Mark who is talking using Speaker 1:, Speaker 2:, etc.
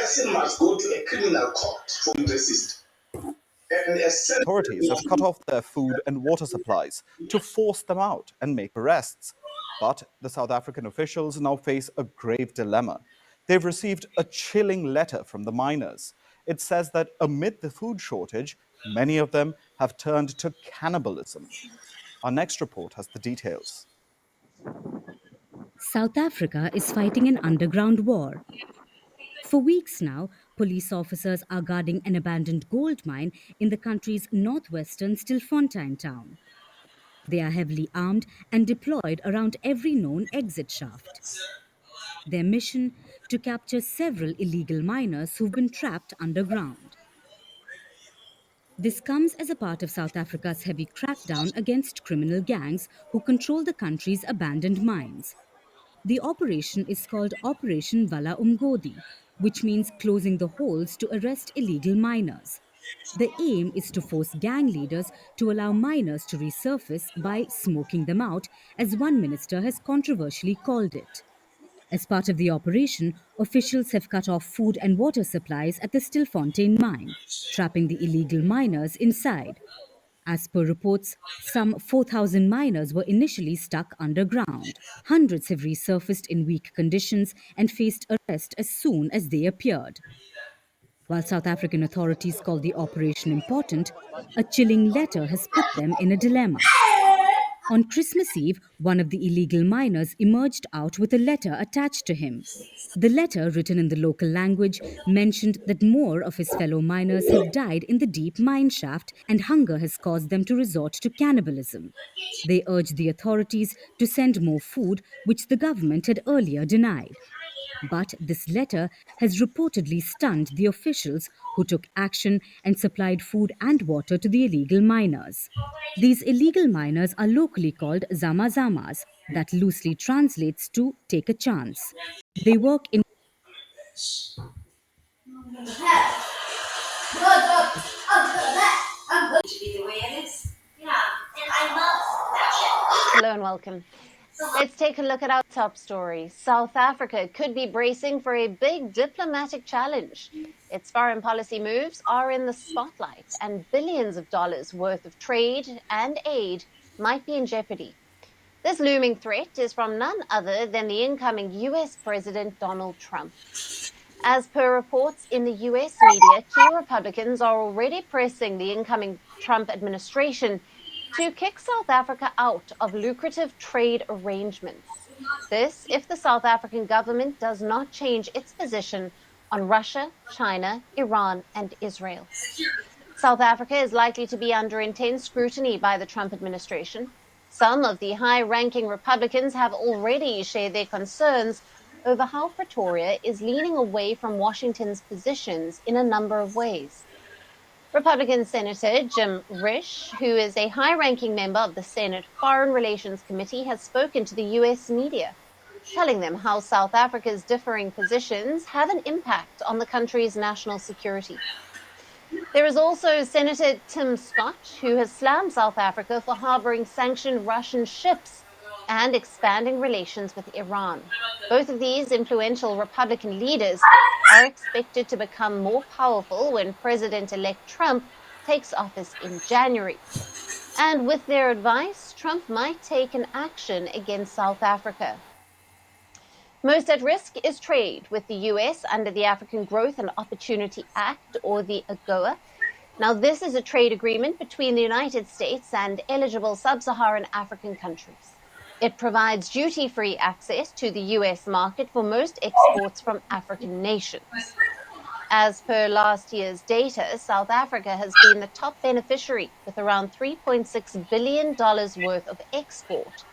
Speaker 1: person must go to a criminal court for resist.
Speaker 2: Authorities have cut off their food and water supplies to force them out and make arrests. But the South African officials now face a grave dilemma. They've received a chilling letter from the miners. It says that amid the food shortage, many of them have turned to cannibalism. Our next report has the details.
Speaker 3: South Africa is fighting an underground war. For weeks now, police officers are guarding an abandoned gold mine in the country's northwestern Stilfontein town. They are heavily armed and deployed around every known exit shaft. Their mission: to capture several illegal miners who've been trapped underground. This comes as a part of South Africa's heavy crackdown against criminal gangs who control the country's abandoned mines. The operation is called Operation Vala Umgodi, which means closing the holes to arrest illegal miners. The aim is to force gang leaders to allow miners to resurface by smoking them out, as one minister has controversially called it. As part of the operation, officials have cut off food and water supplies at the Stilfontein mine, trapping the illegal miners inside. As per reports, some 4,000 miners were initially stuck underground. Hundreds have resurfaced in weak conditions and faced arrest as soon as they appeared. While South African authorities call the operation important, a chilling letter has put them in a dilemma. On Christmas Eve, one of the illegal miners emerged out with a letter attached to him. The letter, written in the local language, mentioned that more of his fellow miners have died in the deep mine shaft and hunger has caused them to resort to cannibalism. They urged the authorities to send more food, which the government had earlier denied. But this letter has reportedly stunned the officials who took action and supplied food and water to the illegal miners. These illegal miners are locally called Zamazamas, that loosely translates to take a chance. They work in
Speaker 4: Hello and welcome. Let's take a look at our top story. South Africa could be bracing for a big diplomatic challenge. Its foreign policy moves are in the spotlight, and billions of dollars worth of trade and aid might be in jeopardy. This looming threat is from none other than the incoming US President Donald Trump. As per reports in the US media, key Republicans are already pressing the incoming Trump administration to kick South Africa out of lucrative trade arrangements. This, if the South African government does not change its position on Russia, China, Iran, and Israel. South Africa is likely to be under intense scrutiny by the Trump administration. Some of the high-ranking Republicans have already shared their concerns over how Pretoria is leaning away from Washington's positions in a number of ways. Republican Senator Jim Risch, who is a high-ranking member of the Senate Foreign Relations Committee, has spoken to the U.S. media, telling them how South Africa's differing positions have an impact on the country's national security. There is also Senator Tim Scott, who has slammed South Africa for harboring sanctioned Russian ships and expanding relations with Iran. Both of these influential Republican leaders are expected to become more powerful when President-elect Trump takes office in January. And with their advice, Trump might take an action against South Africa. Most at risk is trade with the US under the African Growth and Opportunity Act, or the AGOA. Now, this is a trade agreement between the United States and eligible sub-Saharan African countries. It provides duty-free access to the US market for most exports from African nations. As per last year's data, South Africa has been the top beneficiary with around $3.6 billion worth of export.